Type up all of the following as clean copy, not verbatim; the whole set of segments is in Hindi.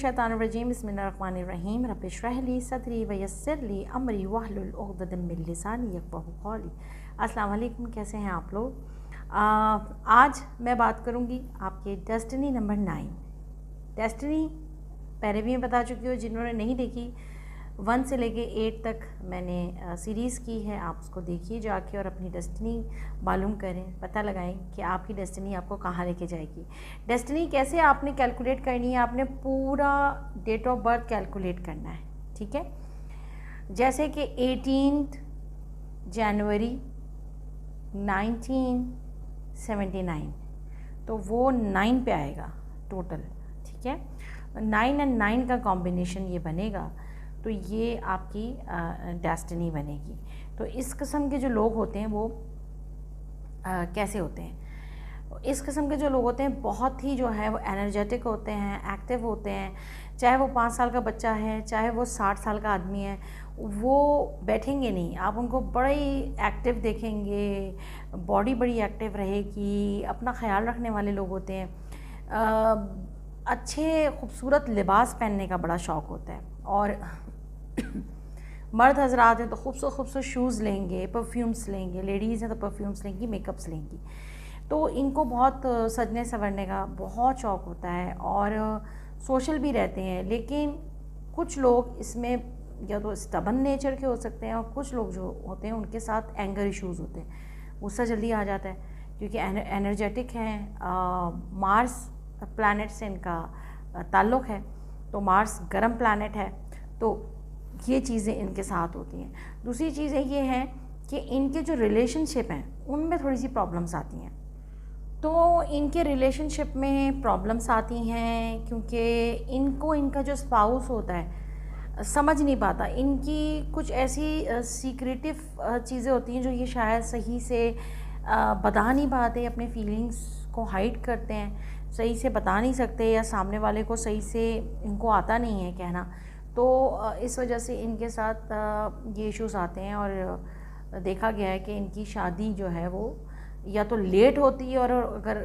मिनश्शैतानिर्रजीम बिस्मिल्लाहिर्रहमानिर्रहीम रब्बि इश्रह ली सदरी व यस्सिर ली अमरी वहलुल उक़दतम मिन लिसानी यफ़क़हू क़ौली। अस्सलाम वालेकुम, कैसे हैं आप लोग। आज मैं बात करूंगी आपके डेस्टिनी नंबर 9। डेस्टिनी पहले भी मैं बता चुकी हूँ, जिन्होंने नहीं देखी 1 से लेके 8 तक मैंने सीरीज़ की है। आप उसको देखिए जाके और अपनी डेस्टिनी मालूम करें, पता लगाएं कि आपकी डेस्टिनी आपको कहाँ लेके जाएगी। डेस्टिनी कैसे आपने कैलकुलेट करनी है, आपने पूरा डेट ऑफ बर्थ कैलकुलेट करना है, ठीक है। जैसे कि 18 जनवरी 1979, तो वो 9 पे आएगा टोटल, ठीक है। 9 और 9 का कॉम्बिनेशन ये बनेगा, तो ये आपकी डेस्टिनी बनेगी। तो इस किस्म के जो लोग होते हैं वो कैसे होते हैं, इस किस्म के जो लोग होते हैं बहुत ही जो है वो एनर्जेटिक होते हैं, एक्टिव होते हैं। चाहे वो 5 साल का बच्चा है, चाहे वो 60 साल का आदमी है, वो बैठेंगे नहीं, आप उनको बड़े ही एक्टिव देखेंगे, बॉडी बड़ी एक्टिव रहेगी, अपना ख्याल रखने वाले लोग होते हैं। अच्छे खूबसूरत लिबास पहनने का बड़ा शौक़ होता है, और मर्द हजरात हैं तो खूबसूरत खूबसूरत शूज़ लेंगे, परफ्यूम्स लेंगे, लेडीज़ हैं तो परफ्यूम्स लेंगी, मेकअप्स लेंगी। तो इनको बहुत सजने संवरने का बहुत शौक़ होता है और सोशल भी रहते हैं। लेकिन कुछ लोग इसमें या तो स्टबन नेचर के हो सकते हैं, और कुछ लोग जो होते हैं उनके साथ एंगर इश्यूज़ होते हैं, गुस्सा जल्दी आ जाता है क्योंकि एनर्जेटिक हैं। मार्स प्लैनेट से इनका ताल्लुक़ है, तो मार्स गर्म प्लैनेट है, तो ये चीज़ें इनके साथ होती हैं। दूसरी चीज़ें ये हैं कि इनके जो रिलेशनशिप हैं उनमें थोड़ी सी प्रॉब्लम्स आती हैं। तो इनके रिलेशनशिप में प्रॉब्लम्स आती हैं क्योंकि इनको इनका जो स्पाउस होता है समझ नहीं पाता। इनकी कुछ ऐसी सीक्रेटिव चीज़ें होती हैं जो ये शायद सही से बता नहीं पाते, अपने फीलिंग्स को हाइड करते हैं, सही से बता नहीं सकते, या सामने वाले को सही से इनको आता नहीं है कहना। तो इस वजह से इनके साथ ये इश्यूज़ आते हैं, और देखा गया है कि इनकी शादी जो है वो या तो लेट होती है, और अगर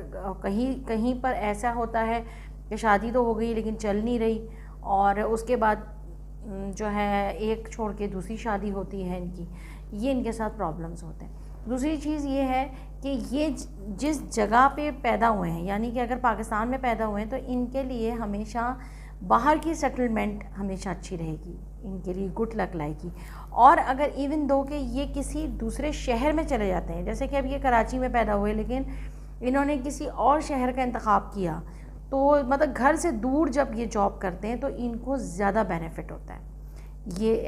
कहीं पर ऐसा होता है कि शादी तो हो गई लेकिन चल नहीं रही, और उसके बाद जो है एक छोड़ के दूसरी शादी होती है इनकी, ये इनके साथ प्रॉब्लम्स होते हैं। दूसरी चीज़ ये है कि ये जिस जगह पे पैदा हुए हैं, यानी कि अगर पाकिस्तान में पैदा हुए हैं, तो इनके लिए हमेशा बाहर की सेटलमेंट हमेशा अच्छी रहेगी, इनके लिए गुड लक लाएगी। और अगर इवन दो कि ये किसी दूसरे शहर में चले जाते हैं, जैसे कि अब ये कराची में पैदा हुए लेकिन इन्होंने किसी और शहर का इंतखाब किया, तो मतलब घर से दूर जब ये जॉब करते हैं तो इनको ज़्यादा बेनिफिट होता है। ये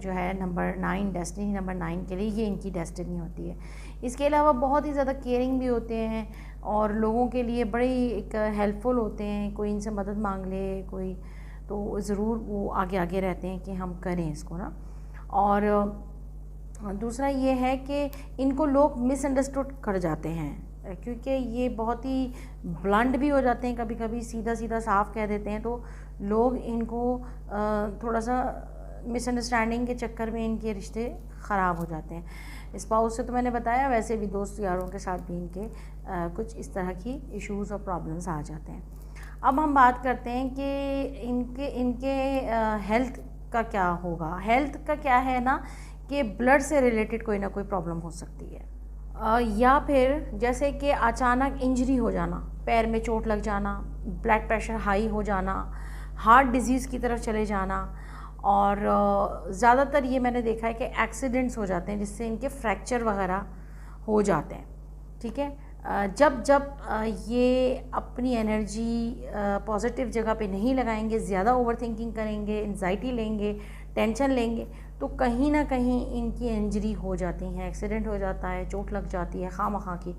जो है नंबर 9, डेस्टिनी नंबर 9 के लिए ये इनकी डेस्टिनी होती है। इसके अलावा बहुत ही ज़्यादा केयरिंग भी होते हैं, और लोगों के लिए बड़े एक हेल्पफुल होते हैं। कोई इनसे मदद मांग ले कोई, तो ज़रूर वो आगे आगे रहते हैं कि हम करें इसको ना। और दूसरा ये है कि इनको लोग मिसअंडरस्टूड कर जाते हैं, क्योंकि ये बहुत ही ब्लंट भी हो जाते हैं, कभी कभी सीधा सीधा साफ कह देते हैं, तो लोग इनको थोड़ा सा मिसअंडरस्टैंडिंग के चक्कर में इनके रिश्ते ख़राब हो जाते हैं। स्पाउस से तो मैंने बताया, वैसे भी दोस्त यारों के साथ भी इनके कुछ इस तरह की इश्यूज़ और प्रॉब्लम्स आ जाते हैं। अब हम बात करते हैं कि इनके हेल्थ का क्या होगा। हेल्थ का क्या है ना कि ब्लड से रिलेटेड कोई ना कोई प्रॉब्लम हो सकती है, या फिर जैसे कि अचानक इंजरी हो जाना, पैर में चोट लग जाना, ब्लड प्रेशर हाई हो जाना, हार्ट डिजीज़ की तरफ चले जाना, और ज़्यादातर ये मैंने देखा है कि एक्सीडेंट्स हो जाते हैं जिससे इनके फ्रैक्चर वगैरह हो जाते हैं, ठीक है। जब ये अपनी एनर्जी पॉजिटिव जगह पे नहीं लगाएंगे, ज़्यादा ओवर थिंकिंग करेंगे, एंजाइटी लेंगे, टेंशन लेंगे, तो कहीं ना कहीं इनकी इंजरी हो जाती हैं, एक्सीडेंट हो जाता है, चोट लग जाती है खामखा की,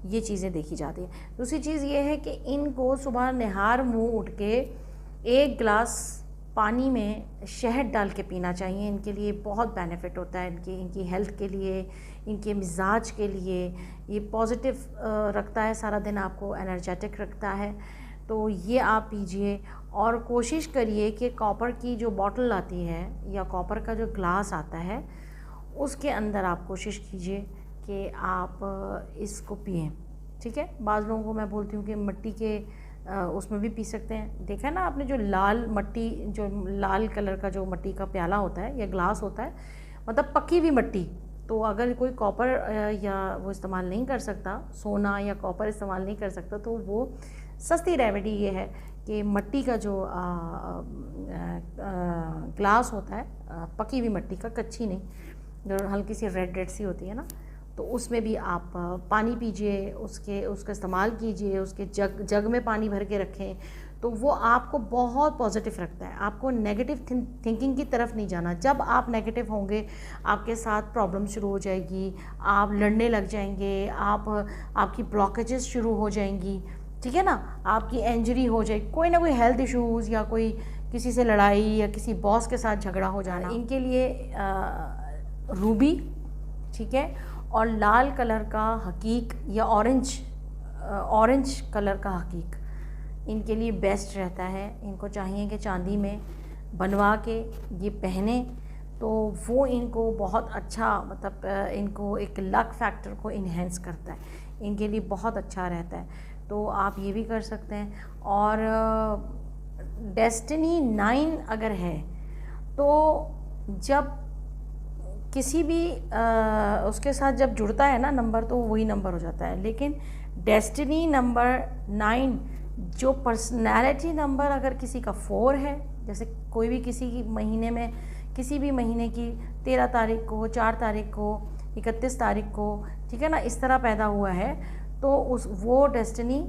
ये चीज़ें देखी जाती हैं। दूसरी चीज़ ये है कि इनको सुबह निहार मुँह उठ के 1 गिलास पानी में शहद डाल के पीना चाहिए। इनके लिए बहुत बेनिफिट होता है, इनकी हेल्थ के लिए, इनके मिजाज के लिए। ये पॉजिटिव रखता है, सारा दिन आपको एनर्जेटिक रखता है, तो ये आप पीजिए। और कोशिश करिए कि कॉपर की जो बॉटल आती है या कॉपर का जो ग्लास आता है उसके अंदर आप कोशिश कीजिए कि आप इसको पिएं, ठीक है। बाज़ लोगों को मैं बोलती हूँ कि मिट्टी के उसमें भी पी सकते हैं। देखा है ना आपने, जो लाल मट्टी, जो लाल कलर का जो मट्टी का प्याला होता है या ग्लास होता है, मतलब पकी हुई मट्टी। तो अगर कोई कॉपर या वो इस्तेमाल नहीं कर सकता, सोना या कॉपर इस्तेमाल नहीं कर सकता, तो वो सस्ती रेमेडी ये है कि मट्टी का जो ग्लास होता है, पकी हुई मट्टी का, कच्ची नहीं, जो हल्की सी रेड रेड सी होती है ना, तो उसमें भी आप पानी पीजिए, उसका इस्तेमाल कीजिए, उसके जग में पानी भर के रखें, तो वो आपको बहुत पॉजिटिव रखता है। आपको नेगेटिव थिंकिंग की तरफ नहीं जाना। जब आप नेगेटिव होंगे, आपके साथ प्रॉब्लम शुरू हो जाएगी, आप लड़ने लग जाएंगे, आपकी ब्लॉकेजेस शुरू हो जाएंगी, ठीक है ना, आपकी इंजरी हो जाएगी, कोई ना कोई हेल्थ इश्यूज़ या कोई किसी से लड़ाई या किसी बॉस के साथ झगड़ा हो जाना। इनके लिए रूबी, ठीक है, और लाल कलर का हकीक या ऑरेंज कलर का हकीक इनके लिए बेस्ट रहता है। इनको चाहिए कि चांदी में बनवा के ये पहने, तो वो इनको बहुत अच्छा, मतलब इनको एक लक फैक्टर को इन्हेंस करता है, इनके लिए बहुत अच्छा रहता है। तो आप ये भी कर सकते हैं। और डेस्टिनी 9 अगर है तो जब किसी भी उसके साथ जब जुड़ता है ना नंबर, तो वही नंबर हो जाता है। लेकिन डेस्टिनी नंबर 9, जो पर्सनैलिटी नंबर अगर किसी का 4 है, जैसे कोई भी किसी की महीने में, किसी भी महीने की 13 तारीख को, 4 तारीख को, 31 तारीख को, ठीक है ना, इस तरह पैदा हुआ है, तो वो डेस्टिनी,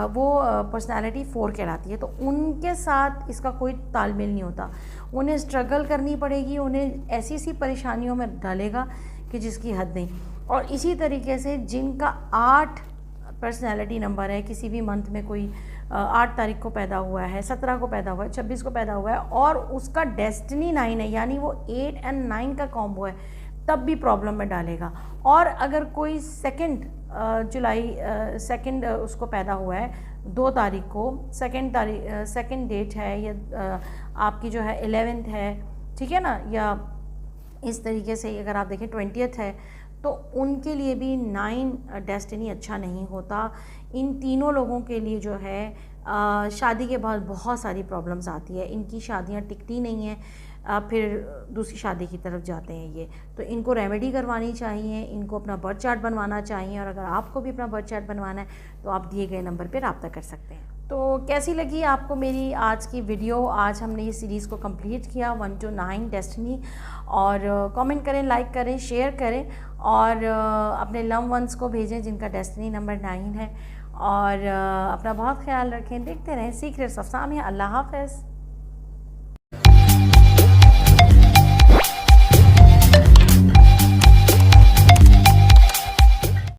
वो पर्सनैलिटी 4 कहलाती है। तो उनके साथ इसका कोई तालमेल नहीं होता, उन्हें स्ट्रगल करनी पड़ेगी, उन्हें ऐसी ऐसी परेशानियों में डालेगा कि जिसकी हद नहीं। और इसी तरीके से जिनका 8 पर्सनैलिटी नंबर है, किसी भी मंथ में कोई 8 तारीख को पैदा हुआ है, 17 को पैदा हुआ है, 26 को पैदा हुआ है, और उसका डेस्टिनी 9 है, यानी वो 8 और 9 का कॉम्बो है, तब भी प्रॉब्लम में डालेगा। और अगर कोई 2 जुलाई उसको पैदा हुआ है 2 तारीख को, 2nd डेट है, या आपकी जो है 11th है, ठीक है ना, या इस तरीके से अगर आप देखें 20th है, तो उनके लिए भी 9 डेस्टिनी अच्छा नहीं होता। इन तीनों लोगों के लिए जो है शादी के बाद बहुत सारी प्रॉब्लम्स आती है, इनकी शादियां टिकती नहीं हैं, फिर दूसरी शादी की तरफ जाते हैं ये। तो इनको रेमेडी करवानी चाहिए, इनको अपना बर्थ चार्ट बनवाना चाहिए, और अगर आपको भी अपना बर्थ चार्ट बनवाना है तो आप दिए गए नंबर पर रब्ता कर सकते हैं। तो कैसी लगी आपको मेरी आज की वीडियो? आज हमने ये सीरीज़ को कंप्लीट किया 1 to 9 डेस्टिनी। और कमेंट करें, लाइक करें, शेयर करें, और अपने लव वंस को भेजें जिनका डेस्टिनी नंबर 9 है। और अपना बहुत ख्याल रखें, देखते रहें सीक्रेट्स ऑफ सामिया। अल्लाह हाफ़िज़।